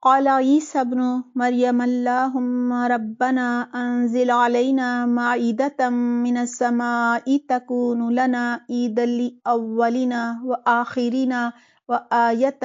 قال عیسی ابن مریم اللہم ربنا انزل علینا مائدۃ من السماء تکون لنا عیدا لاولنا وآخرنا وآیۃ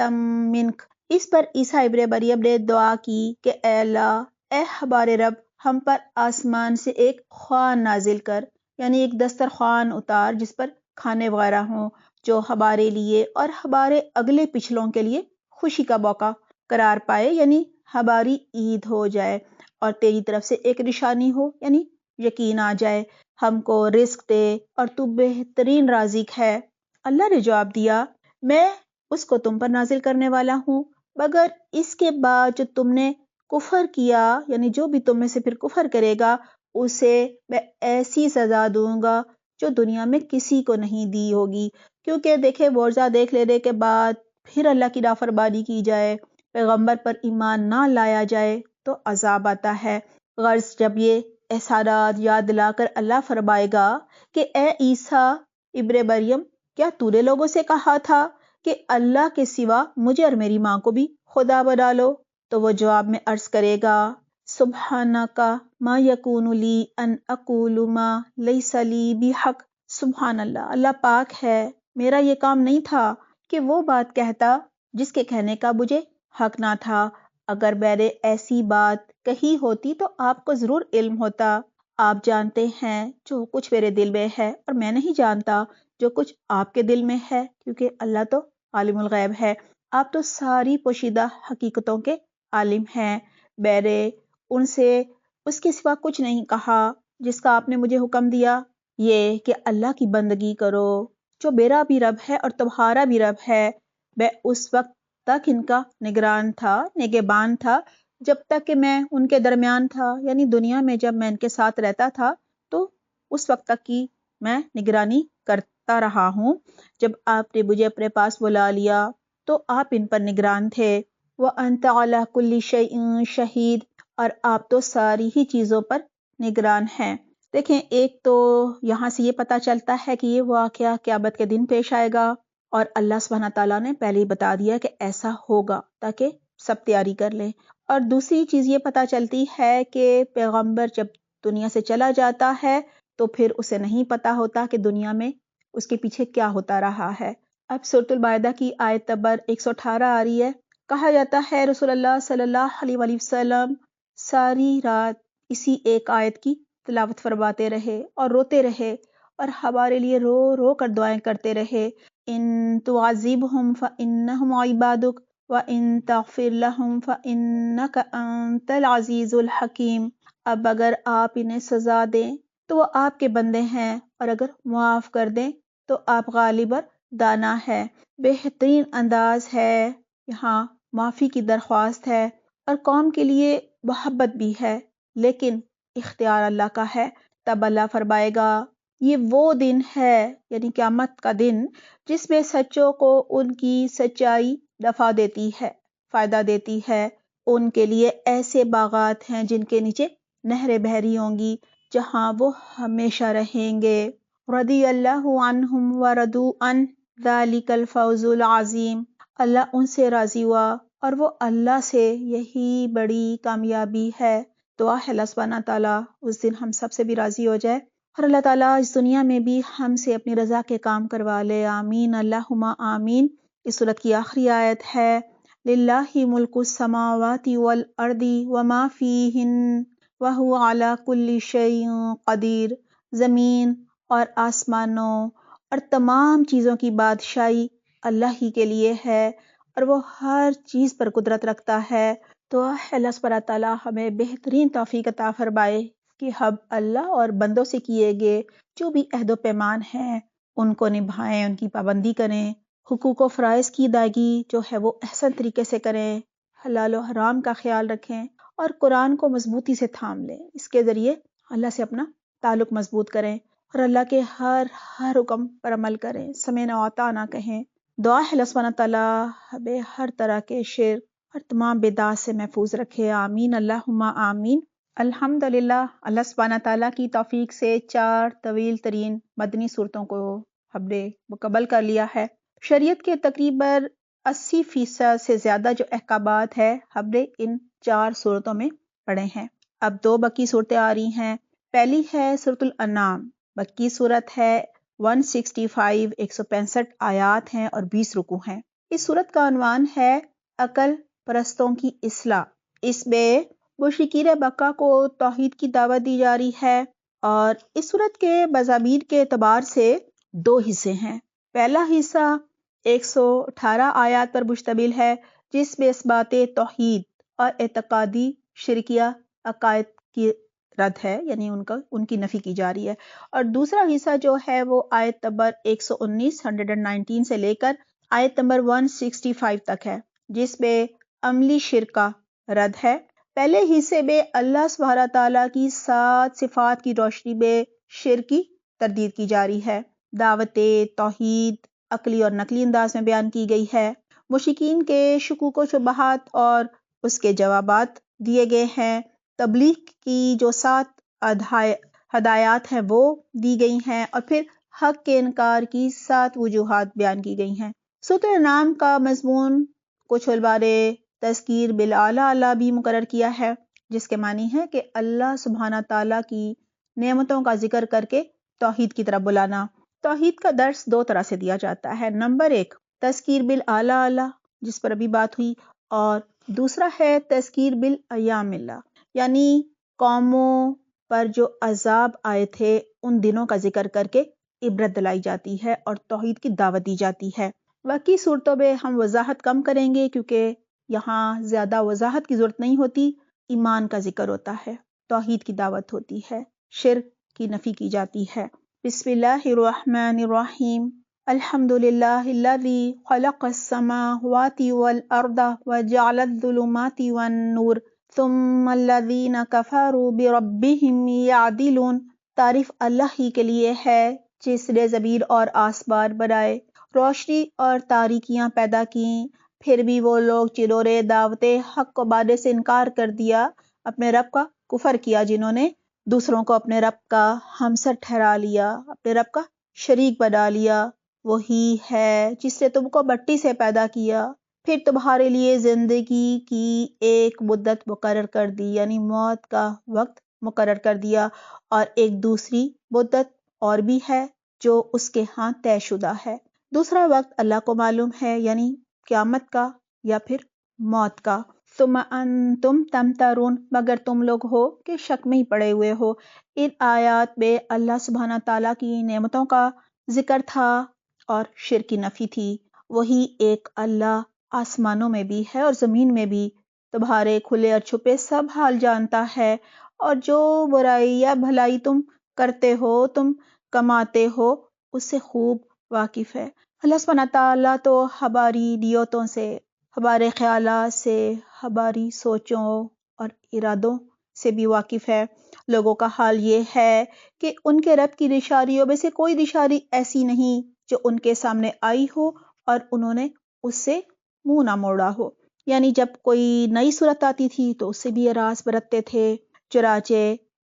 منک۔ اس پر عیسیٰ ابن مریم نے دعا کی کہ اے اللہ، اے ہمارے رب، ہم پر آسمان سے ایک خوان نازل کر، یعنی ایک دسترخوان اتار جس پر کھانے وغیرہ ہوں، جو ہمارے لیے اور ہمارے اگلے پچھلوں کے لیے خوشی کا موقع قرار پائے، یعنی ہماری عید ہو جائے، اور تیری طرف سے ایک نشانی ہو، یعنی یقین آ جائے، ہم کو رزق دے اور تو بہترین رازق ہے۔ اللہ نے جواب دیا، میں اس کو تم پر نازل کرنے والا ہوں، مگر اس کے بعد جو تم نے کفر کیا، یعنی جو بھی تم میں سے پھر کفر کرے گا، اسے میں ایسی سزا دوں گا جو دنیا میں کسی کو نہیں دی ہوگی۔ کیونکہ دیکھیں، معجزہ دیکھ لینے کے بعد پھر اللہ کی نافرمانی کی جائے، پیغمبر پر ایمان نہ لایا جائے تو عذاب آتا ہے۔ غرض جب یہ احسانات یاد لا کر اللہ فرمائے گا کہ اے عیسیٰ ابن مریم، کیا تو نے لوگوں سے کہا تھا کہ اللہ کے سوا مجھے اور میری ماں کو بھی خدا بنا لو؟ تو وہ جواب میں عرض کرے گا، سبحانک ما یکون لی ان اقول ما لیس لی بحق۔ سبحان اللہ، اللہ پاک ہے، میرا یہ کام نہیں تھا کہ وہ بات کہتا جس کے کہنے کا مجھے حق نہ تھا۔ اگر میں نے ایسی بات کہی ہوتی تو آپ کو ضرور علم ہوتا۔ آپ جانتے ہیں جو کچھ میرے دل میں ہے، اور میں نہیں جانتا جو کچھ آپ کے دل میں ہے، کیونکہ اللہ تو عالم الغیب ہے، آپ تو ساری پوشیدہ حقیقتوں کے عالم ہیں۔ میں نے ان سے اس کے سوا کچھ نہیں کہا، جس کا آپ نے مجھے حکم دیا یہ کہ اللہ کی بندگی کرو جو میرا بھی رب ہے اور تمہارا بھی رب ہے۔ میں اس وقت تک ان کا نگران تھا، نگہبان تھا، جب تک کہ میں ان کے درمیان تھا، یعنی دنیا میں جب میں ان کے ساتھ رہتا تھا تو اس وقت تک کی میں نگرانی کرتا رہا ہوں۔ جب آپ نے مجھے اپنے پاس بلا لیا تو آپ ان پر نگران تھے۔ وَأَنْتَ عَلَى كُلِّ شَيْءٍ شَهِيدٌ، اور آپ تو ساری ہی چیزوں پر نگران ہیں۔ دیکھیں، ایک تو یہاں سے یہ پتہ چلتا ہے کہ یہ واقعہ قیامت کے دن پیش آئے گا، اور اللہ سبحانہ تعالیٰ نے پہلے ہی بتا دیا کہ ایسا ہوگا تاکہ سب تیاری کر لیں۔ اور دوسری چیز یہ پتہ چلتی ہے کہ پیغمبر جب دنیا سے چلا جاتا ہے تو پھر اسے نہیں پتہ ہوتا کہ دنیا میں اس کے پیچھے کیا ہوتا رہا ہے۔ اب سورۃ المائدہ کی آیت نمبر 118 آ رہی ہے۔ کہا جاتا ہے رسول اللہ صلی اللہ علیہ وآلہ وسلم ساری رات اسی ایک آیت کی تلاوت فرماتے رہے اور روتے رہے، اور ہمارے لیے رو رو کر دعائیں کرتے رہے۔ ان تعذبہم فانہم عبادک وان تغفر لہم فانک انت العزیز الحکیم۔ اب اگر آپ انہیں سزا دیں تو وہ آپ کے بندے ہیں، اور اگر معاف کر دیں تو آپ غالب اور دانا ہے۔ بہترین انداز ہے، یہاں معافی کی درخواست ہے اور قوم کے لیے محبت بھی ہے، لیکن اختیار اللہ کا ہے۔ تب اللہ فرمائے گا، یہ وہ دن ہے، یعنی قیامت کا دن، جس میں سچوں کو ان کی سچائی نفع دیتی ہے، فائدہ دیتی ہے۔ ان کے لیے ایسے باغات ہیں جن کے نیچے نہریں بہہ رہی ہوں گی، جہاں وہ ہمیشہ رہیں گے۔ رضی اللہ عنہم ورضوا عنہ ذالک الفوز العظیم۔ اللہ ان سے راضی ہوا اور وہ اللہ سے یہی بڑی کامیابی ہے۔ دعا ہے اللہ سبحانہ تعالیٰ اس دن ہم سب سے بھی راضی ہو جائے، اور اللہ تعالیٰ اس دنیا میں بھی ہم سے اپنی رضا کے کام کروا لے، آمین اللہم آمین۔ اس سورت کی آخری آیت ہے، للہ ملک السماوات والارض وما فیہن وہو علی کل شیء قدیر۔ زمین اور آسمانوں اور تمام چیزوں کی بادشاہی اللہ ہی کے لیے ہے، اور وہ ہر چیز پر قدرت رکھتا ہے۔ تو اللہ سبحانہ تعالیٰ ہمیں بہترین توفیق عطا فرمائے کہ ہم اللہ اور بندوں سے کیے گئے جو بھی عہد و پیمان ہیں ان کو نبھائیں، ان کی پابندی کریں، حقوق و فرائض کی ادائیگی جو ہے وہ احسن طریقے سے کریں، حلال و حرام کا خیال رکھیں، اور قرآن کو مضبوطی سے تھام لیں۔ اس کے ذریعے اللہ سے اپنا تعلق مضبوط کریں اور اللہ کے ہر حکم پر عمل کریں، سمعنا وأطعنا کہیں۔ دعا ہے اللہ سبحانہ تعالیٰ ہمیں ہر طرح کے شرک اور تمام بدعات سے محفوظ رکھے، آمین اللہم آمین۔ الحمدللہ، اللہ سبحانہ تعالیٰ کی توفیق سے 4 طویل ترین مدنی صورتوں کو ہم نے مکمل کر لیا ہے۔ شریعت کے تقریباً 80% سے زیادہ جو احکامات ہے ہم نے ان 4 صورتوں میں پڑھے ہیں۔ اب 2 مکی صورتیں آ رہی ہیں۔ پہلی ہے سورۃ الانعام، مکی صورت ہے، 165 165 آیات ہیں اور 20 رکوع ہیں۔ اس صورت کا عنوان ہے عقل پرستوں کی اصلاح۔ اس میں مشرکین مکہ کو توحید کی دعوت دی جا رہی ہے، اور اس صورت کے مضامین کے اعتبار سے 2 حصے ہیں۔ پہلا حصہ 118 آیات پر مشتمل ہے، جس میں اثبات توحید اور اعتقادی شرکیہ عقائد کی رد ہے، یعنی ان کی نفی کی جا رہی ہے۔ اور دوسرا حصہ جو ہے وہ آیت نمبر 119 سے لے کر آیت نمبر 165 تک ہے، جس میں عملی شرک کا رد ہے۔ پہلے حصے میں اللہ سبحانہ تعالیٰ کی 7 صفات کی روشنی میں شرک کی تردید کی جا رہی ہے۔ دعوت توحید عقلی اور نقلی انداز میں بیان کی گئی ہے۔ مشرکین کے شکوک و شبہات اور اس کے جوابات دیے گئے ہیں۔ تبلیغ کی جو 7 ہدایات ہیں وہ دی گئی ہیں، اور پھر حق کے انکار کی 7 وجوہات بیان کی گئی ہیں۔ سورۃ الانعام کا مضمون کچھ علماء نے تذکیر بالاعلی بھی مقرر کیا ہے، جس کے معنی ہے کہ اللہ سبحانہ تعالیٰ کی نعمتوں کا ذکر کر کے توحید کی طرف بلانا۔ توحید کا درس 2 طرح سے دیا جاتا ہے۔ نمبر 1 تذکیر بالاعلی، جس پر ابھی بات ہوئی، اور دوسرا ہے تذکیر بالایام اللہ، یعنی قوموں پر جو عذاب آئے تھے ان دنوں کا ذکر کر کے عبرت دلائی جاتی ہے اور توحید کی دعوت دی جاتی ہے۔ باقی صورتوں میں ہم وضاحت کم کریں گے، کیونکہ یہاں زیادہ وضاحت کی ضرورت نہیں ہوتی۔ ایمان کا ذکر ہوتا ہے، توحید کی دعوت ہوتی ہے، شرک کی نفی کی جاتی ہے۔ بسم اللہ الرحمن الرحیم۔ الحمد للہ الذی خلق السماوات والارض وجعل الظلمات والنور ثم الذین کفروا بربہم یعدلون۔ تعریف اللہ ہی کے لیے ہے جس نے زمین اور آسمان بنائے، روشنی اور تاریکیاں پیدا کیں، پھر بھی وہ لوگ جنہوں نے دعوت حق کو ماننے سے انکار کر دیا، اپنے رب کا کفر کیا، جنہوں نے دوسروں کو اپنے رب کا ہمسر ٹھہرا لیا، اپنے رب کا شریک بنا لیا۔ وہی ہے جس نے تم کو مٹی سے پیدا کیا، پھر تمہارے لیے زندگی کی ایک مدت مقرر کر دی، یعنی موت کا وقت مقرر کر دیا، اور ایک دوسری مدت اور بھی ہے جو اس کے ہاں طے شدہ ہے۔ دوسرا وقت اللہ کو معلوم ہے، یعنی قیامت کا یا پھر موت کا۔ ثم انتم تمترون، مگر تم لوگ ہو کہ شک میں ہی پڑے ہوئے ہو۔ ان آیات میں اللہ سبحانہ تعالیٰ کی نعمتوں کا ذکر تھا اور شرک کی نفی تھی۔ وہی ایک اللہ آسمانوں میں بھی ہے اور زمین میں بھی، تمہارے کھلے اور چھپے سب حال جانتا ہے، اور جو برائی یا بھلائی تم کرتے ہو، تم کماتے ہو، اس سے خوب واقف ہے۔ اللہ سبحانہ تعالیٰ تو ہماری نیتوں سے، ہمارے خیالات سے، ہماری سوچوں اور ارادوں سے بھی واقف ہے۔ لوگوں کا حال یہ ہے کہ ان کے رب کی نشانیوں میں سے کوئی نشانی ایسی نہیں جو ان کے سامنے آئی ہو اور انہوں نے اس سے منہ نہ موڑا ہو۔ یعنی جب کوئی نئی صورت آتی تھی تو اس سے بھی اعراض برتتے تھے، چنانچہ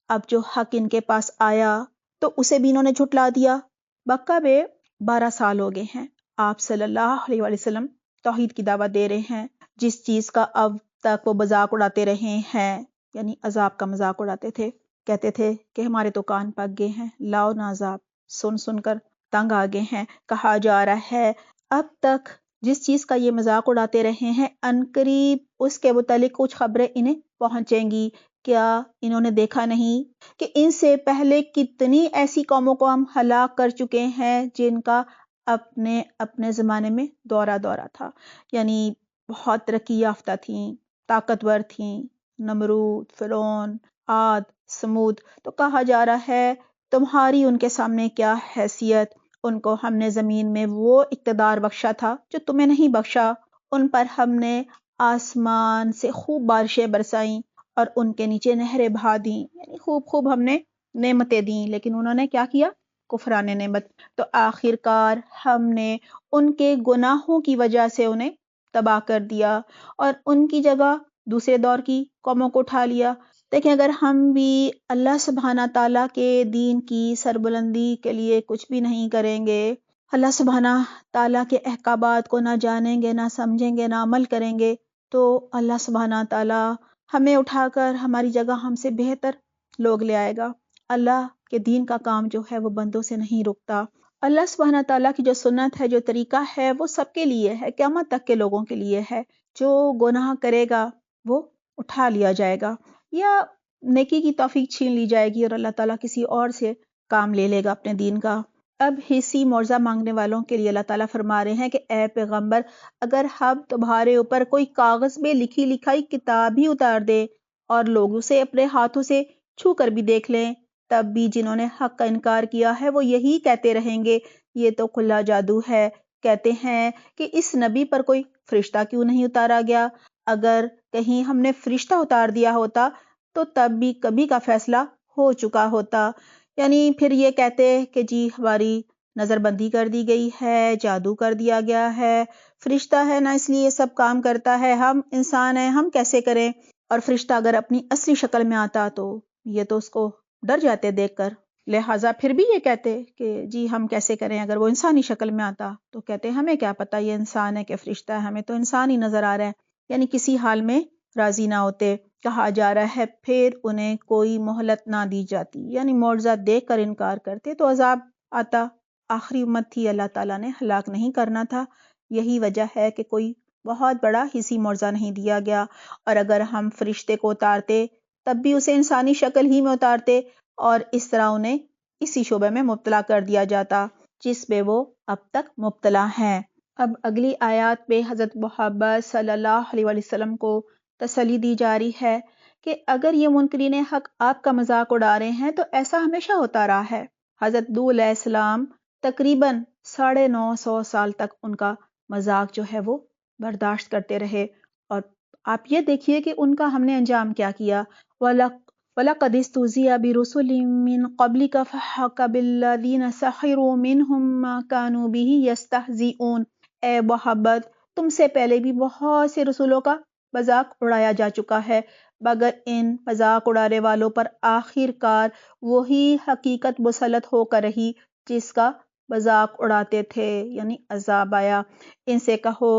اب جو حق ان کے پاس آیا تو اسے بھی انہوں نے جھٹلا دیا۔ مکہ میں 12 سال ہو گئے ہیں، آپ صلی اللہ علیہ وآلہ وسلم توحید کی دعوت دے رہے ہیں۔ جس چیز کا اب تک وہ مذاق اڑاتے رہے ہیں، یعنی عذاب کا مذاق اڑاتے تھے، کہتے تھے کہ ہمارے تو کان پک گئے ہیں، لاؤ نا عذاب، سن سن کر تنگ آ گئے ہیں۔ کہا جا رہا ہے اب تک جس چیز کا یہ مذاق اڑاتے رہے ہیں، عنقریب اس کے متعلق کچھ خبریں انہیں پہنچیں گی۔ کیا انہوں نے دیکھا نہیں کہ ان سے پہلے کتنی ایسی قوموں کو ہم ہلاک کر چکے ہیں جن کا اپنے اپنے زمانے میں دورہ تھا، یعنی بہت ترقی یافتہ تھیں، طاقتور تھیں، نمرود، فرعون، عاد، سمود۔ تو کہا جا رہا ہے تمہاری ان کے سامنے کیا حیثیت؟ ان کو ہم نے زمین میں وہ اقتدار بخشا تھا جو تمہیں نہیں بخشا، ان پر ہم نے آسمان سے خوب بارشیں برسائیں اور ان کے نیچے نہریں بہا دیں، یعنی خوب ہم نے نعمتیں دیں، لیکن انہوں نے کیا کیا؟ کفران نعمت۔ تو آخر کار ہم نے ان کے گناہوں کی وجہ سے انہیں تباہ کر دیا اور ان کی جگہ دوسرے دور کی قوموں کو اٹھا لیا۔ دیکھیں اگر ہم بھی اللہ سبحانہ تعالیٰ کے دین کی سربلندی کے لیے کچھ بھی نہیں کریں گے، اللہ سبحانہ تعالیٰ کے احکامات کو نہ جانیں گے، نہ سمجھیں گے، نہ عمل کریں گے تو اللہ سبحانہ تعالیٰ ہمیں اٹھا کر ہماری جگہ ہم سے بہتر لوگ لے آئے گا۔ اللہ کے دین کا کام جو ہے وہ بندوں سے نہیں رکتا۔ اللہ سبحانہ تعالیٰ کی جو سنت ہے، جو طریقہ ہے، وہ سب کے لیے ہے، قیامت تک کے لوگوں کے لیے ہے۔ جو گناہ کرے گا وہ اٹھا لیا جائے گا یا نیکی کی توفیق چھین لی جائے گی اور اللہ تعالیٰ کسی اور سے کام لے لے گا اپنے دین کا۔ اب حصی معجزہ مانگنے والوں کے لیے اللہ تعالیٰ فرما رہے ہیں کہ اے پیغمبر، اگر ہم تمہارے اوپر کوئی کاغذ میں لکھی لکھائی کتاب ہی اتار دے اور لوگ اسے اپنے ہاتھوں سے چھو کر بھی دیکھ لیں، تب بھی جنہوں نے حق کا انکار کیا ہے وہ یہی کہتے رہیں گے یہ تو کھلا جادو ہے۔ کہتے ہیں کہ اس نبی پر کوئی فرشتہ کیوں نہیں اتارا گیا؟ اگر کہیں ہم نے فرشتہ اتار دیا ہوتا تو تب بھی کبھی کا فیصلہ ہو چکا ہوتا۔ یعنی پھر یہ کہتے کہ جی ہماری نظر بندی کر دی گئی ہے، جادو کر دیا گیا ہے، فرشتہ ہے نا اس لیے یہ سب کام کرتا ہے، ہم انسان ہیں ہم کیسے کریں؟ اور فرشتہ اگر اپنی اصلی شکل میں آتا تو یہ تو اس کو ڈر جاتے دیکھ کر، لہٰذا پھر بھی یہ کہتے کہ جی ہم کیسے کریں؟ اگر وہ انسانی شکل میں آتا تو کہتے ہمیں کیا پتہ یہ انسان ہے کہ فرشتہ ہے، ہمیں تو انسان ہی نظر آ رہا ہے۔ یعنی کسی حال میں راضی نہ ہوتے۔ کہا جا رہا ہے پھر انہیں کوئی مہلت نہ دی جاتی، یعنی معجزہ دیکھ کر انکار کرتے تو عذاب آتا۔ آخری امت تھی، اللہ تعالیٰ نے ہلاک نہیں کرنا تھا، یہی وجہ ہے کہ کوئی بہت بڑا حصی معجزہ نہیں دیا گیا۔ اور اگر ہم فرشتے کو اتارتے تب بھی اسے انسانی شکل ہی میں اتارتے اور اس طرح انہیں اسی شعبے میں مبتلا کر دیا جاتا جس میں وہ اب تک مبتلا ہیں۔ اب اگلی آیات میں حضرت محمد صلی اللہ علیہ وسلم کو تسلی دی جا رہی ہے کہ اگر یہ منکرین حق آپ کا مذاق اڑا رہے ہیں تو ایسا ہمیشہ ہوتا رہا ہے۔ حضرت نوح علیہ السلام تقریباً 950 سال تک ان کا مذاق جو ہے وہ برداشت کرتے رہے، اور آپ یہ دیکھیے کہ ان کا ہم نے انجام کیا کیا۔ وَلَقَدِ اسْتُهْزِئَ بِرُسُلٍ مِّن قَبْلِكَ فَحَاقَ بِالَّذِينَ سَخِرُوا مِنْهُم مَّا كَانُوا بِهِ يَسْتَهْزِئُونَ۔ اے محمد، تم سے پہلے بھی بہت سے رسولوں کا مذاق اڑایا جا چکا ہے، مگر ان مذاق اڑانے والوں پر آخر کار وہی حقیقت مسلط ہو کر رہی جس کا مذاق اڑاتے تھے، یعنی عذاب آیا۔ ان سے کہو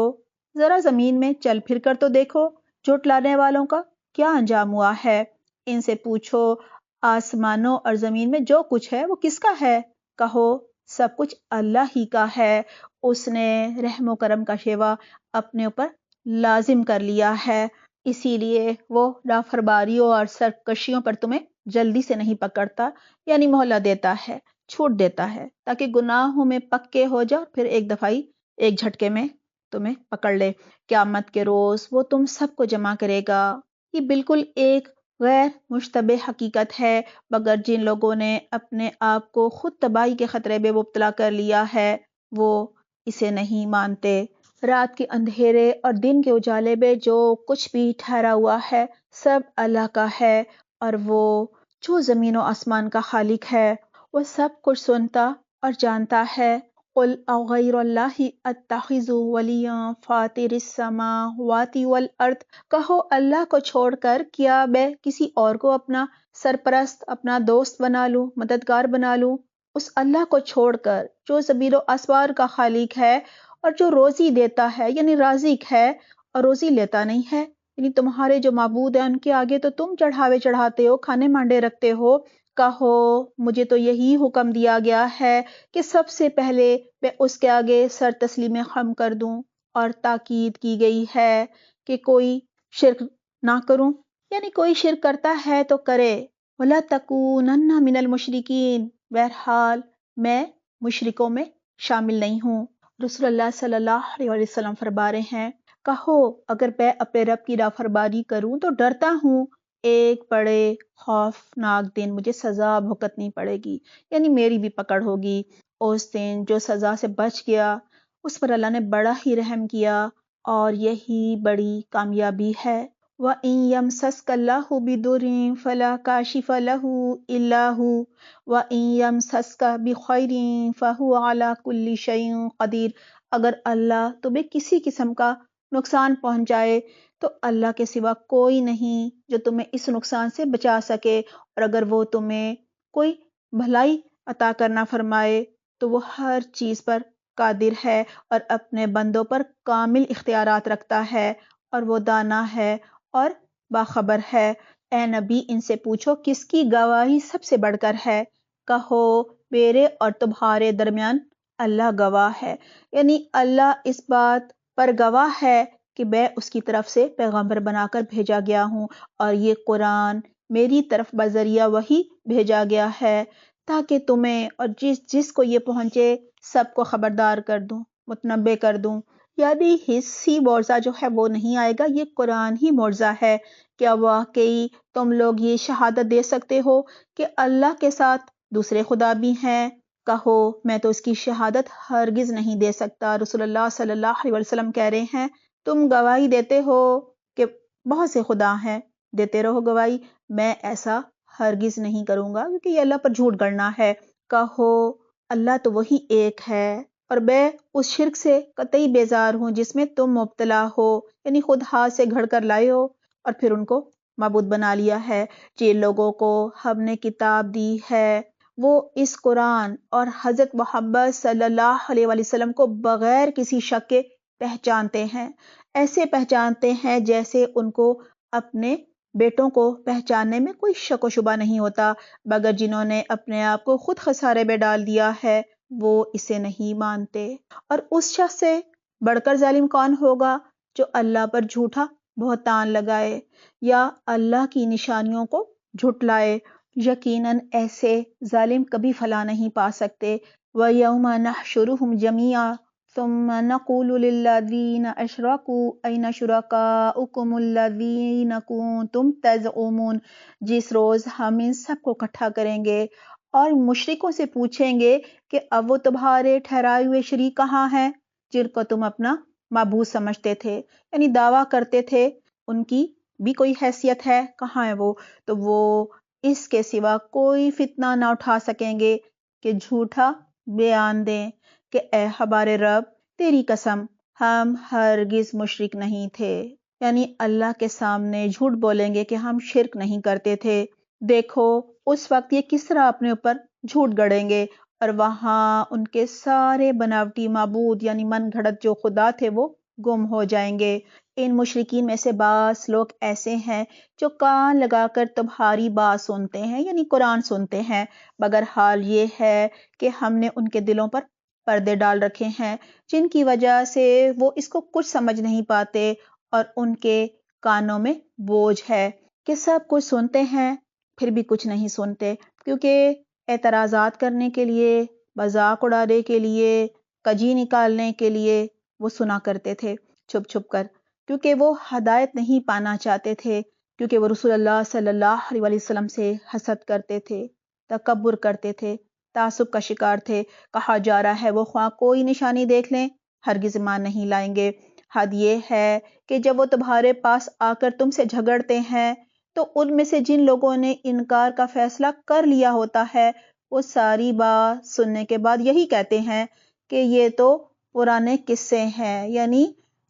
ذرا زمین میں چل پھر کر تو دیکھو جھٹلانے والوں کا کیا انجام ہوا ہے۔ ان سے پوچھو آسمانوں اور زمین میں جو کچھ ہے وہ کس کا ہے؟ کہو سب کچھ اللہ ہی کا ہے، اس نے رحم و کرم کا شیوا اپنے اوپر لازم کر لیا ہے، اسی لیے وہ نافرمانیوں اور سرکشیوں پر تمہیں جلدی سے نہیں پکڑتا، یعنی مہلت دیتا ہے، چھوٹ دیتا ہے تاکہ گناہوں میں پکے ہو جاؤ، پھر ایک دفعی ایک جھٹکے میں تمہیں پکڑ لے۔ قیامت کے روز وہ تم سب کو جمع کرے گا۔ یہ بالکل ایک غیر مشتبہ حقیقت ہے، مگر جن لوگوں نے اپنے آپ کو خود تباہی کے خطرے میں مبتلا کر لیا ہے وہ اسے نہیں مانتے۔ رات کے اندھیرے اور دن کے اجالے میں جو کچھ بھی ٹھہرا ہوا ہے سب اللہ کا ہے، اور وہ جو زمین و آسمان کا خالق ہے وہ سب کچھ سنتا اور جانتا ہے۔ قُلْ أَغَيْرَ اللَّهِ أَتَّخِذُ وَلِيًّا فَاطِرِ السَّمَاوَاتِ وَالْأَرْضِ، کہو اللہ کو چھوڑ کر کیا میں کسی اور کو اپنا سرپرست، اپنا دوست بنا لوں، مددگار بنا لوں؟ اس اللہ کو چھوڑ کر جو زمین و آسمان کا خالق ہے اور جو روزی دیتا ہے، یعنی رازق ہے اور روزی لیتا نہیں ہے، یعنی تمہارے جو معبود ہیں ان کے آگے تو تم چڑھاوے چڑھاتے ہو، کھانے مانڈے رکھتے ہو۔ کہو مجھے تو یہی حکم دیا گیا ہے کہ سب سے پہلے میں اس کے آگے سر تسلیم خم کر دوں، اور تاکید کی گئی ہے کہ کوئی شرک نہ کروں، یعنی کوئی شرک کرتا ہے تو کرے۔ وَلَا تَكُونَنَّ مِنَ الْمُشْرِكِينَ، بہرحال میں مشرکوں میں شامل نہیں ہوں۔ رسول اللہ صلی اللہ علیہ وسلم فرما رہے ہیں کہو اگر میں اپنے رب کی نافرمانی کروں تو ڈرتا ہوں ایک بڑے خوفناک دن مجھے سزا بھگتنی پڑے گی، یعنی میری بھی پکڑ ہوگی۔ اس دن جو سزا سے بچ گیا اس پر اللہ نے بڑا ہی رحم کیا، اور یہی بڑی کامیابی ہے۔ وَإِن يَمْسَسْكَ اللَّهُ بِضُرٍّ فَلَا كَاشِفَ لَهُ إِلَّا هُوَ وَإِن يَمْسَسْكَ بِخَيْرٍ فَهُوَ عَلَى كُلِّ شَيْءٍ قَدِيرٌ، اگر اللہ تمہیں کسی قسم کا نقصان پہنچائے تو اللہ کے سوا کوئی نہیں جو تمہیں اس نقصان سے بچا سکے، اور اگر وہ تمہیں کوئی بھلائی عطا کرنا فرمائے تو وہ ہر چیز پر قادر ہے اور اپنے بندوں پر کامل اختیارات رکھتا ہے اور وہ دانا ہے اور باخبر ہے۔ اے نبی ان سے پوچھو کس کی گواہی سب سے بڑھ کر ہے؟ کہو میرے اور تمہارے درمیان اللہ گواہ ہے، یعنی اللہ اس بات پر گواہ ہے کہ میں اس کی طرف سے پیغمبر بنا کر بھیجا گیا ہوں اور یہ قرآن میری طرف بذریعہ وحی بھیجا گیا ہے تاکہ تمہیں اور جس کو یہ پہنچے سب کو خبردار کر دوں، متنبع کر دوں۔ یعنی حصی معجزہ جو ہے وہ نہیں آئے گا، یہ قرآن ہی معجزہ ہے۔ کیا واقعی تم لوگ یہ شہادت دے سکتے ہو کہ اللہ کے ساتھ دوسرے خدا بھی ہیں؟ کہو میں تو اس کی شہادت ہرگز نہیں دے سکتا۔ رسول اللہ صلی اللہ علیہ وسلم کہہ رہے ہیں تم گواہی دیتے ہو کہ بہت سے خدا ہیں، دیتے رہو گواہی، میں ایسا ہرگز نہیں کروں گا کیونکہ یہ اللہ پر جھوٹ گڑنا ہے۔ کہو اللہ تو وہی ایک ہے اور میں اس شرک سے قطعی بیزار ہوں جس میں تم مبتلا ہو، یعنی خود ہاتھ سے گھڑ کر لائے ہو اور پھر ان کو معبود بنا لیا ہے۔ جن لوگوں کو ہم نے کتاب دی ہے وہ اس قرآن اور حضرت محمد صلی اللہ علیہ وسلم کو بغیر کسی شک کے پہچانتے ہیں، ایسے پہچانتے ہیں جیسے ان کو اپنے بیٹوں کو پہچاننے میں کوئی شک و شبہ نہیں ہوتا، مگر جنہوں نے اپنے آپ کو خود خسارے میں ڈال دیا ہے وہ اسے نہیں مانتے۔ اور اس شخص سے بڑھ کر ظالم کون ہوگا جو اللہ پر جھوٹا بہتان لگائے یا اللہ کی نشانیوں کو جھٹلائے۔ یقیناً ایسے ظالم کبھی فلاح نہیں پا سکتے۔ وَيَوْمَ نَحْشُرُهُمْ جَمِيعًا ثُمَّ نَقُولُ لِلَّذِينَ أَشْرَكُوا أَيْنَ شُرَكَاؤُكُمُ الَّذِينَ كُنتُمْ تَزْعُمُونَ، جس روز ہم ان سب کو اکٹھا کریں گے اور مشرکوں سے پوچھیں گے کہ اب وہ تمہارے ٹھہرائے ہوئے شریک کہاں ہیں جن کو تم اپنا معبود سمجھتے تھے، یعنی دعویٰ کرتے تھے ان کی بھی کوئی حیثیت ہے، کہاں ہے وہ؟ تو وہ اس کے سوا کوئی فتنہ نہ اٹھا سکیں گے کہ جھوٹا بیان دیں کہ اے ہمارے رب تیری قسم ہم ہرگز مشرک نہیں تھے، یعنی اللہ کے سامنے جھوٹ بولیں گے کہ ہم شرک نہیں کرتے تھے۔ دیکھو اس وقت یہ کس طرح اپنے اوپر جھوٹ گڑیں گے اور وہاں ان کے سارے بناوٹی معبود یعنی من گھڑت جو خدا تھے وہ گم ہو جائیں گے۔ ان مشرکین میں سے بعض لوگ ایسے ہیں جو کان لگا کر تمہاری بات سنتے ہیں یعنی قرآن سنتے ہیں، مگر حال یہ ہے کہ ہم نے ان کے دلوں پر پردے ڈال رکھے ہیں جن کی وجہ سے وہ اس کو کچھ سمجھ نہیں پاتے اور ان کے کانوں میں بوجھ ہے کہ سب کچھ سنتے ہیں پھر بھی کچھ نہیں سنتے، کیونکہ اعتراضات کرنے کے لیے، مذاق اڑانے کے لیے، کجی نکالنے کے لیے وہ سنا کرتے تھے چھپ چھپ کر، کیونکہ وہ ہدایت نہیں پانا چاہتے تھے، کیونکہ وہ رسول اللہ صلی اللہ علیہ وسلم سے حسد کرتے تھے، تکبر کرتے تھے، تعصب کا شکار تھے۔ کہا جا رہا ہے وہ خواہ کوئی نشانی دیکھ لیں ہرگز ایمان نہیں لائیں گے۔ حد یہ ہے کہ جب وہ تمہارے پاس آ کر تم سے جھگڑتے ہیں تو ان میں سے جن لوگوں نے انکار کا فیصلہ کر لیا ہوتا ہے وہ ساری بات سننے کے بعد یہی کہتے ہیں کہ یہ تو پرانے قصے ہیں، یعنی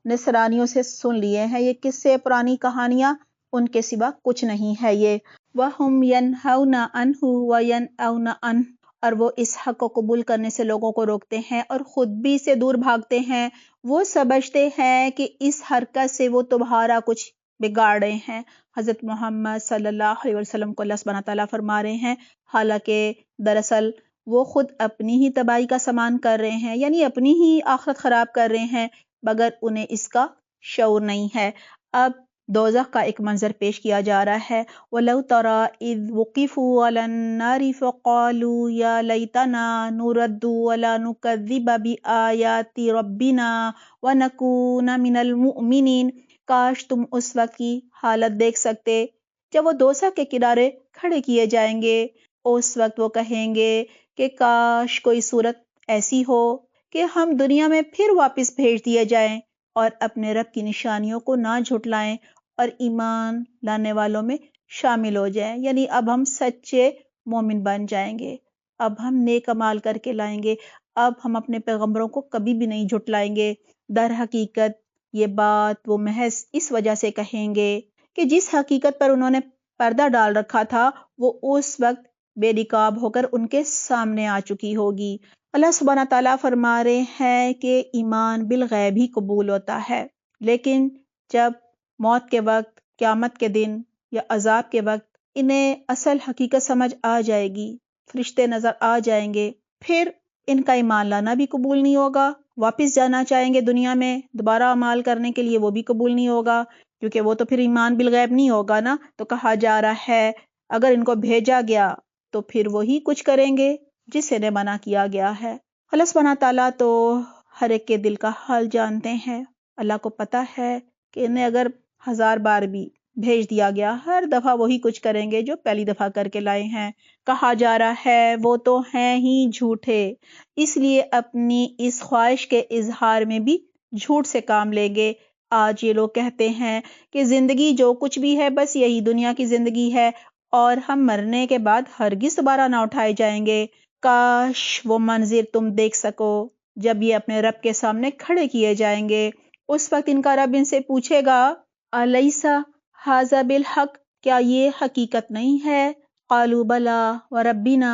نصرانیوں سے سن لیے ہیں یہ قصے، پرانی کہانیاں، ان کے سوا کچھ نہیں ہے یہ۔ وَهُمْ يَنْهَوْنَ عَنْهُ وَيَنْأَوْنَ عَنْهُ، اور وہ اس حق کو قبول کرنے سے لوگوں کو روکتے ہیں اور خود بھی سے دور بھاگتے ہیں۔ وہ سمجھتے ہیں کہ اس حرکت سے وہ تمہارا کچھ بگاڑ رہے ہیں۔ حضرت محمد صلی اللہ علیہ وسلم کو اللہ سبحانہ تعالیٰ فرما رہے ہیں حالانکہ دراصل وہ خود اپنی ہی تباہی کا سامان کر رہے ہیں، یعنی اپنی ہی آخرت خراب کر رہے ہیں، مگر انہیں اس کا شعور نہیں ہے۔ اب دوزخ کا ایک منظر پیش کیا جا رہا ہے۔ وَلَوْ تَرَىٰ إِذْ وُقِفُوا عَلَى النَّارِ فَقَالُوا يَا لَيْتَنَا نُرَدُّ وَلَا نُكَذِّبَ بِآيَاتِ رَبِّنَا وَنَكُونَ مِنَ الْمُؤْمِنِينَ۔ کاش تم اس وقت کی حالت دیکھ سکتے جب وہ دوزخ کے کنارے کھڑے کیے جائیں گے۔ اس وقت وہ کہیں گے کہ کاش کوئی صورت ایسی ہو کہ ہم دنیا میں پھر واپس بھیج دیے جائیں اور اپنے رب کی نشانیوں کو نہ جھٹلائیں اور ایمان لانے والوں میں شامل ہو جائیں، یعنی اب ہم سچے مومن بن جائیں گے، اب ہم نیک اعمال کر کے لائیں گے، اب ہم اپنے پیغمبروں کو کبھی بھی نہیں جھٹلائیں گے۔ در حقیقت یہ بات وہ محض اس وجہ سے کہیں گے کہ جس حقیقت پر انہوں نے پردہ ڈال رکھا تھا وہ اس وقت بے نقاب ہو کر ان کے سامنے آ چکی ہوگی۔ اللہ سبحانہ تعالیٰ فرما رہے ہیں کہ ایمان بالغیب ہی قبول ہوتا ہے، لیکن جب موت کے وقت، قیامت کے دن یا عذاب کے وقت انہیں اصل حقیقت سمجھ آ جائے گی، فرشتے نظر آ جائیں گے، پھر ان کا ایمان لانا بھی قبول نہیں ہوگا، واپس جانا چاہیں گے دنیا میں دوبارہ اعمال کرنے کے لیے، وہ بھی قبول نہیں ہوگا، کیونکہ وہ تو پھر ایمان بالغیب نہیں ہوگا نا۔ تو کہا جا رہا ہے اگر ان کو بھیجا گیا تو پھر وہی کچھ کریں گے جس سے انہیں منع کیا گیا ہے۔ اللہ سبحانہ تعالیٰ تو ہر ایک کے دل کا حال جانتے ہیں، اللہ کو پتہ ہے کہ انہیں اگر 1000 بار بھی بھیج دیا گیا، ہر دفعہ وہی کچھ کریں گے جو پہلی دفعہ کر کے لائے ہیں۔ کہا جا رہا ہے وہ تو ہیں ہی جھوٹے، اس لیے اپنی اس خواہش کے اظہار میں بھی جھوٹ سے کام لیں گے۔ آج یہ لوگ کہتے ہیں کہ زندگی جو کچھ بھی ہے بس یہی دنیا کی زندگی ہے اور ہم مرنے کے بعد ہرگز دوبارہ نہ اٹھائے جائیں گے۔ کاش وہ منظر تم دیکھ سکو جب یہ اپنے رب کے سامنے کھڑے کیے جائیں گے۔ اس وقت ان کا رب ان سے پوچھے گا الیسا ھذا بالحق، کیا یہ حقیقت نہیں ہے؟ قالوا بلا وربنا،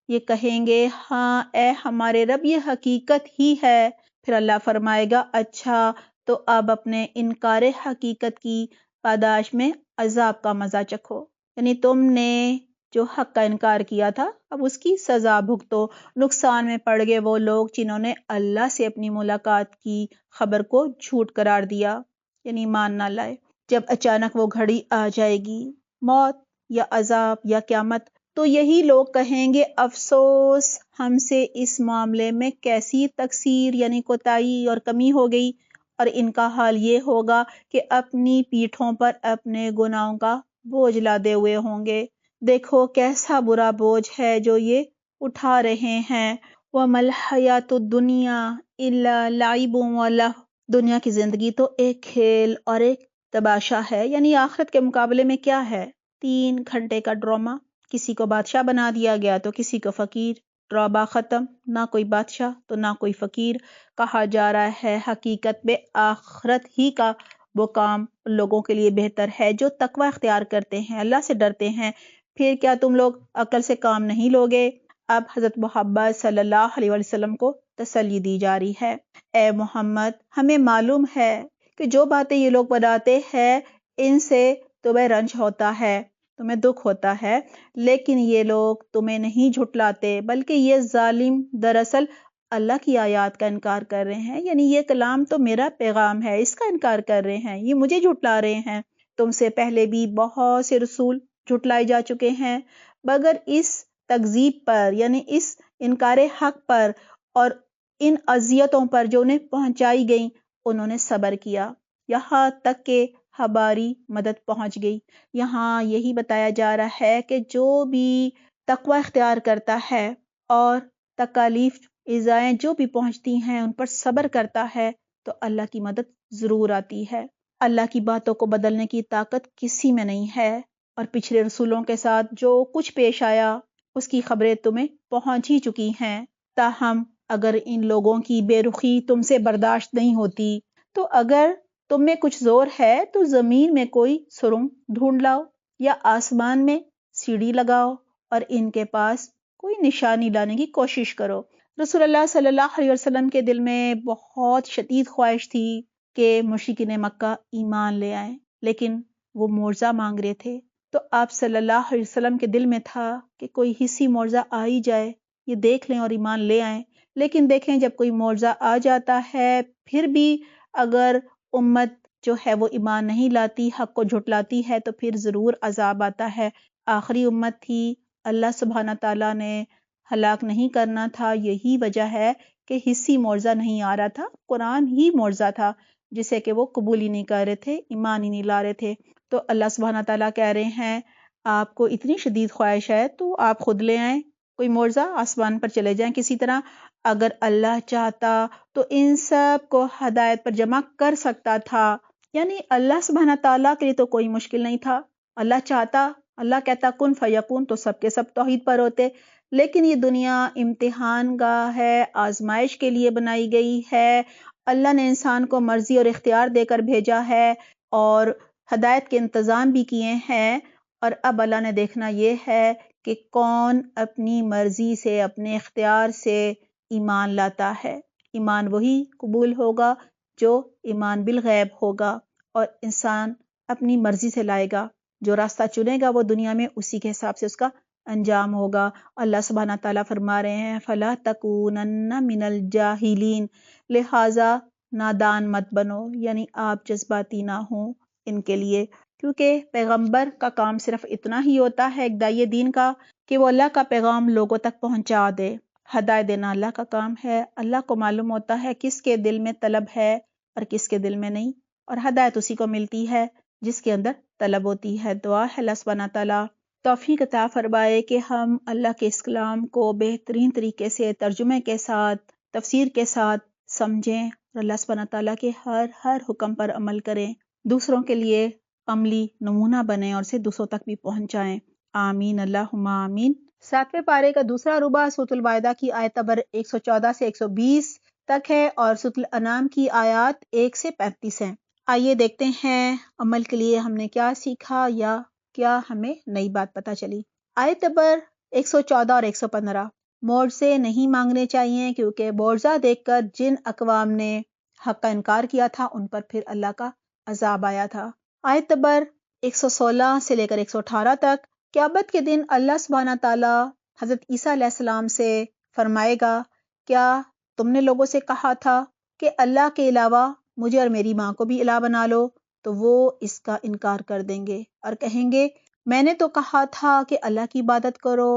یہ کہیں گے ہاں اے ہمارے رب یہ حقیقت ہی ہے۔ پھر اللہ فرمائے گا اچھا تو اب اپنے انکار حقیقت کی پاداش میں عذاب کا مزہ چکھو، یعنی تم نے جو حق کا انکار کیا تھا اب اس کی سزا بھگتو۔ نقصان میں پڑ گئے وہ لوگ جنہوں نے اللہ سے اپنی ملاقات کی خبر کو جھوٹ قرار دیا، یعنی ایمان نہ لائے۔ جب اچانک وہ گھڑی آ جائے گی، موت یا عذاب یا قیامت، تو یہی لوگ کہیں گے افسوس ہم سے اس معاملے میں کیسی تقصیر یعنی کوتاہی اور کمی ہو گئی، اور ان کا حال یہ ہوگا کہ اپنی پیٹھوں پر اپنے گناہوں کا بوجھ لادے ہوئے ہوں گے۔ دیکھو کیسا برا بوجھ ہے جو یہ اٹھا رہے ہیں۔ وَمَا الْحَيَاةُ الدُّنْيَا إِلَّا لَعِبٌ وَلَهْوٌ، دنیا کی زندگی تو ایک کھیل اور ایک تماشا ہے، یعنی آخرت کے مقابلے میں کیا ہے؟ 3 گھنٹے کا ڈرامہ، کسی کو بادشاہ بنا دیا گیا تو کسی کو فقیر، ڈرامہ ختم، نہ کوئی بادشاہ تو نہ کوئی فقیر۔ کہا جا رہا ہے حقیقت میں آخرت ہی کا وہ کام لوگوں کے لیے بہتر ہے جو تقوی اختیار کرتے ہیں، اللہ سے ڈرتے ہیں۔ پھر کیا تم لوگ عقل سے کام نہیں لوگے؟ اب حضرت محمد صلی اللہ علیہ وسلم کو تسلی دی جا رہی ہے، اے محمد ہمیں معلوم ہے کہ جو باتیں یہ لوگ بناتے ہیں ان سے تمہیں رنج ہوتا ہے، تمہیں دکھ ہوتا ہے، لیکن یہ لوگ تمہیں نہیں جھٹلاتے بلکہ یہ ظالم دراصل اللہ کی آیات کا انکار کر رہے ہیں، یعنی یہ کلام تو میرا پیغام ہے اس کا انکار کر رہے ہیں، یہ مجھے جھٹلا رہے ہیں۔ تم سے پہلے بھی بہت سے رسول جھٹلائے جا چکے ہیں، مگر اس تکذیب پر یعنی اس انکار حق پر اور ان اذیتوں پر جو انہیں پہنچائی گئیں انہوں نے صبر کیا، یہاں تک کہ ہماری مدد پہنچ گئی۔ یہاں یہی بتایا جا رہا ہے کہ جو بھی تقوی اختیار کرتا ہے اور تکالیف ایذائیں جو بھی پہنچتی ہیں ان پر صبر کرتا ہے تو اللہ کی مدد ضرور آتی ہے۔ اللہ کی باتوں کو بدلنے کی طاقت کسی میں نہیں ہے، اور پچھلے رسولوں کے ساتھ جو کچھ پیش آیا اس کی خبریں تمہیں پہنچ ہی چکی ہیں۔ تاہم اگر ان لوگوں کی بے رخی تم سے برداشت نہیں ہوتی تو اگر تم میں کچھ زور ہے تو زمین میں کوئی سرنگ ڈھونڈ لاؤ یا آسمان میں سیڑھی لگاؤ اور ان کے پاس کوئی نشانی لانے کی کوشش کرو۔ رسول اللہ صلی اللہ علیہ وسلم کے دل میں بہت شدید خواہش تھی کہ مشرکین مکہ ایمان لے آئیں، لیکن وہ معجزہ مانگ رہے تھے، تو آپ صلی اللہ علیہ وسلم کے دل میں تھا کہ کوئی حصی معجزہ آ ہی جائے، یہ دیکھ لیں اور ایمان لے آئیں۔ لیکن دیکھیں جب کوئی معجزہ آ جاتا ہے پھر بھی اگر امت جو ہے وہ ایمان نہیں لاتی، حق کو جھٹلاتی ہے تو پھر ضرور عذاب آتا ہے۔ آخری امت تھی، اللہ سبحانہ تعالیٰ نے ہلاک نہیں کرنا تھا، یہی وجہ ہے کہ حصی معجزہ نہیں آ رہا تھا، قرآن ہی معجزہ تھا جسے کہ وہ قبول ہی نہیں کر رہے تھے، ایمان ہی نہیں لا رہے تھے۔ تو اللہ سبحانہ تعالیٰ کہہ رہے ہیں آپ کو اتنی شدید خواہش ہے تو آپ خود لے آئیں کوئی معجزہ، آسمان پر چلے جائیں کسی طرح۔ اگر اللہ چاہتا تو ان سب کو ہدایت پر جمع کر سکتا تھا، یعنی اللہ سبحانہ تعالیٰ کے لیے تو کوئی مشکل نہیں تھا۔ اللہ چاہتا، اللہ کہتا کن فیکون تو سب کے سب توحید پر ہوتے، لیکن یہ دنیا امتحان گاہ ہے، آزمائش کے لیے بنائی گئی ہے۔ اللہ نے انسان کو مرضی اور اختیار دے کر بھیجا ہے اور ہدایت کے انتظام بھی کیے ہیں، اور اب اللہ نے دیکھنا یہ ہے کہ کون اپنی مرضی سے اپنے اختیار سے ایمان لاتا ہے۔ ایمان وہی قبول ہوگا جو ایمان بالغیب ہوگا، اور انسان اپنی مرضی سے لائے گا، جو راستہ چنے گا وہ دنیا میں اسی کے حساب سے اس کا انجام ہوگا۔ اللہ سبحانہ تعالیٰ فرما رہے ہیں فَلَا تَكُونَنَّ مِنَ الْجَاهِلِينَ، لہٰذا نادان مت بنو، یعنی آپ جذباتی نہ ہوں ان کے لیے، کیونکہ پیغمبر کا کام صرف اتنا ہی ہوتا ہے ایک داعی دین کا کہ وہ اللہ کا پیغام لوگوں تک پہنچا دے۔ ہدایت دینا اللہ کا کام ہے۔ اللہ کو معلوم ہوتا ہے کس کے دل میں طلب ہے اور کس کے دل میں نہیں، اور ہدایت اسی کو ملتی ہے جس کے اندر طلب ہوتی ہے۔ دعا ہے اللہ سبحانہ تعالیٰ توفیق عطا فرمائے کہ ہم اللہ کے اس کلام کو بہترین طریقے سے ترجمے کے ساتھ، تفسیر کے ساتھ سمجھیں، اور اللہ سبحانہ تعالیٰ کے ہر حکم پر عمل کریں، دوسروں کے لیے عملی نمونہ بنیں اور اسے دوسروں تک بھی پہنچائیں۔ آمین اللہم آمین۔ 7ویں پارے کا دوسرا ربع سورۃ الوائدہ کی آیت نمبر 114 سے 120 تک ہے، اور سورۃ الانعام کی آیات 1 سے 35 ہیں۔ آئیے دیکھتے ہیں عمل کے لیے ہم نے کیا سیکھا یا کیا ہمیں نئی بات پتہ چلی۔ آیت نمبر 114 اور 115، معجزے نہیں مانگنے چاہیے کیونکہ معجزہ دیکھ کر جن اقوام نے حق کا انکار کیا تھا ان پر پھر اللہ کا عذاب آیا تھا۔ آیت نمبر 116 سے لے کر 118 تک، قیامت کے دن اللہ سبحانہ تعالیٰ حضرت عیسیٰ علیہ السلام سے فرمائے گا کیا تم نے لوگوں سے کہا تھا کہ اللہ کے علاوہ مجھے اور میری ماں کو بھی الہ بنا لو؟ تو وہ اس کا انکار کر دیں گے اور کہیں گے میں نے تو کہا تھا کہ اللہ کی عبادت کرو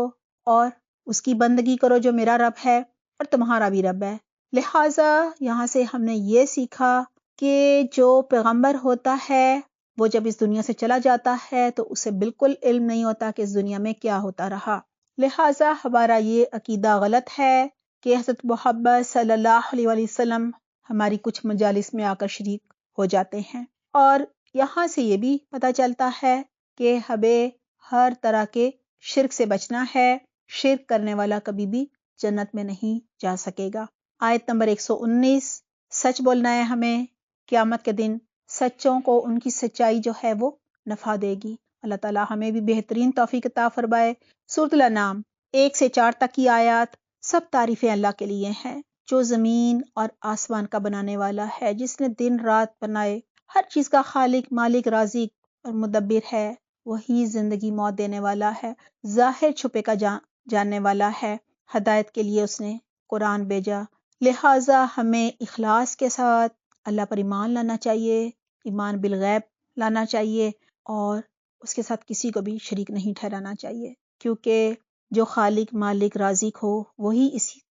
اور اس کی بندگی کرو جو میرا رب ہے اور تمہارا بھی رب ہے۔ لہٰذا یہاں سے ہم نے یہ سیکھا کہ جو پیغمبر ہوتا ہے وہ جب اس دنیا سے چلا جاتا ہے تو اسے بالکل علم نہیں ہوتا کہ اس دنیا میں کیا ہوتا رہا۔ لہٰذا ہمارا یہ عقیدہ غلط ہے کہ حضرت محمد صلی اللہ علیہ وسلم ہماری کچھ مجالس میں آ کر شریک ہو جاتے ہیں، اور یہاں سے یہ بھی پتہ چلتا ہے کہ ہمیں ہر طرح کے شرک سے بچنا ہے۔ شرک کرنے والا کبھی بھی جنت میں نہیں جا سکے گا۔ آیت نمبر 119، سچ بولنا ہے ہمیں، قیامت کے دن سچوں کو ان کی سچائی جو ہے وہ نفع دے گی۔ اللہ تعالیٰ ہمیں بھی بہترین توفیق عطا فرمائے۔ سورۃ الانعام 1 سے 4 تک کی آیات، سب تعریفیں اللہ کے لیے ہیں جو زمین اور آسمان کا بنانے والا ہے، جس نے دن رات بنائے، ہر چیز کا خالق، مالک، رازق اور مدبر ہے۔ وہی زندگی موت دینے والا ہے، ظاہر چھپے کا جاننے والا ہے۔ ہدایت کے لیے اس نے قرآن بھیجا، لہٰذا ہمیں اخلاص کے ساتھ اللہ پر ایمان لانا چاہیے، ایمان بالغیب لانا چاہیے، اور اس کے ساتھ کسی کو بھی شریک نہیں ٹھہرانا چاہیے، کیونکہ جو خالق، مالک، رازق ہو وہی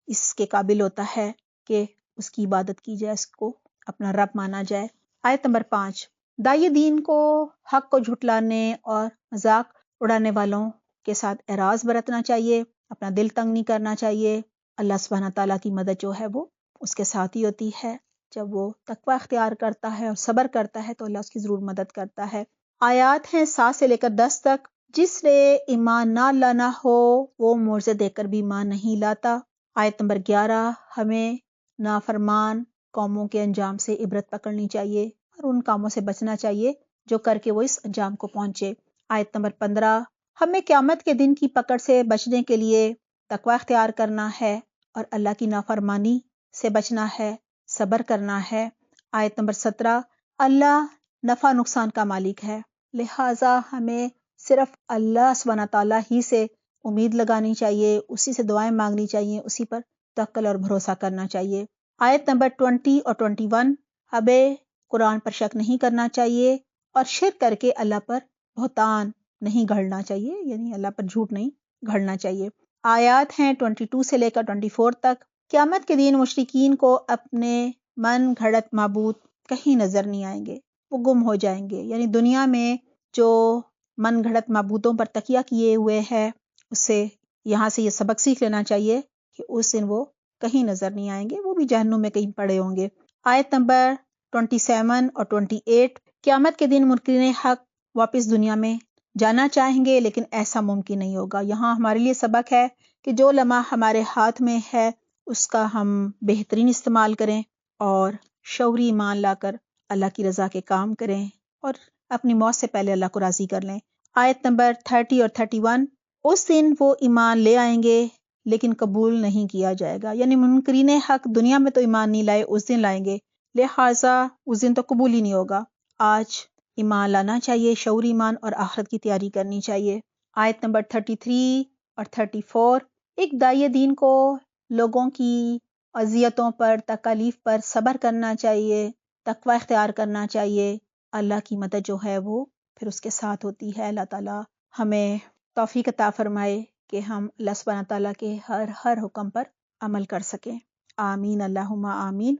اس کے قابل ہوتا ہے کہ اس کی عبادت کی جائے، اس کو اپنا رب مانا جائے۔ آیت نمبر 5، داعی دین کو حق کو جھٹلانے اور مذاق اڑانے والوں کے ساتھ اعراض برتنا چاہیے، اپنا دل تنگ نہیں کرنا چاہیے۔ اللہ سبحانہ تعالیٰ کی مدد جو ہے وہ اس کے ساتھ ہی ہوتی ہے۔ جب وہ تقوی اختیار کرتا ہے اور صبر کرتا ہے تو اللہ اس کی ضرور مدد کرتا ہے۔ آیات ہیں 7 سے لے کر 10 تک، جس نے ایمان نہ لانا ہو وہ معجزے دیکھ کر بھی ایمان نہیں لاتا۔ آیت نمبر 11، ہمیں نافرمان قوموں کے انجام سے عبرت پکڑنی چاہیے اور ان کاموں سے بچنا چاہیے جو کر کے وہ اس انجام کو پہنچے۔ آیت نمبر 15، ہمیں قیامت کے دن کی پکڑ سے بچنے کے لیے تقوی اختیار کرنا ہے اور اللہ کی نافرمانی سے بچنا ہے، صبر کرنا ہے۔ آیت نمبر 17، اللہ نفع نقصان کا مالک ہے، لہٰذا ہمیں صرف اللہ سبحانہ تعالیٰ ہی سے امید لگانی چاہیے، اسی سے دعائیں مانگنی چاہیے، اسی پر توکل اور بھروسہ کرنا چاہیے۔ آیت نمبر 20 اور 21، ہمیں قرآن پر شک نہیں کرنا چاہیے اور شرک کر کے اللہ پر بہتان نہیں گھڑنا چاہیے، یعنی اللہ پر جھوٹ نہیں گھڑنا چاہیے۔ آیات ہیں 22 سے لے کر 24 تک، قیامت کے دن مشرکین کو اپنے من گھڑت معبود کہیں نظر نہیں آئیں گے، وہ گم ہو جائیں گے، یعنی دنیا میں جو من گھڑت معبودوں پر تکیہ کیے ہوئے ہے اس سے یہاں سے یہ سبق سیکھ لینا چاہیے کہ اس دن وہ کہیں نظر نہیں آئیں گے، وہ بھی جہنم میں کہیں پڑے ہوں گے۔ آیت نمبر 27 اور 28، قیامت کے دن منکرین حق واپس دنیا میں جانا چاہیں گے لیکن ایسا ممکن نہیں ہوگا۔ یہاں ہمارے لیے سبق ہے کہ جو لمحہ ہمارے ہاتھ میں ہے اس کا ہم بہترین استعمال کریں اور شعوری ایمان لا کر اللہ کی رضا کے کام کریں اور اپنی موت سے پہلے اللہ کو راضی کر لیں۔ آیت نمبر 30 اور 31، اس دن وہ ایمان لے آئیں گے لیکن قبول نہیں کیا جائے گا. یعنی منکرین حق دنیا میں تو ایمان نہیں لائے، اس دن لائیں گے، لہٰذا اس دن تو قبول ہی نہیں ہوگا. آج ایمان لانا چاہیے، شعور ایمان، اور آخرت کی تیاری کرنی چاہیے. آیت نمبر 33 اور 34. ایک داعی دین کو لوگوں کی اذیتوں پر، تکالیف پر صبر کرنا چاہیے، تقوی اختیار کرنا چاہیے. اللہ کی مدد جو ہے وہ پھر اس کے ساتھ ہوتی ہے. اللہ تعالیٰ ہمیں توفیق عطا فرمائے کہ ہم اللہ سبحانہ تعالیٰ کے ہر حکم پر عمل کر سکیں. آمین اللہم آمین.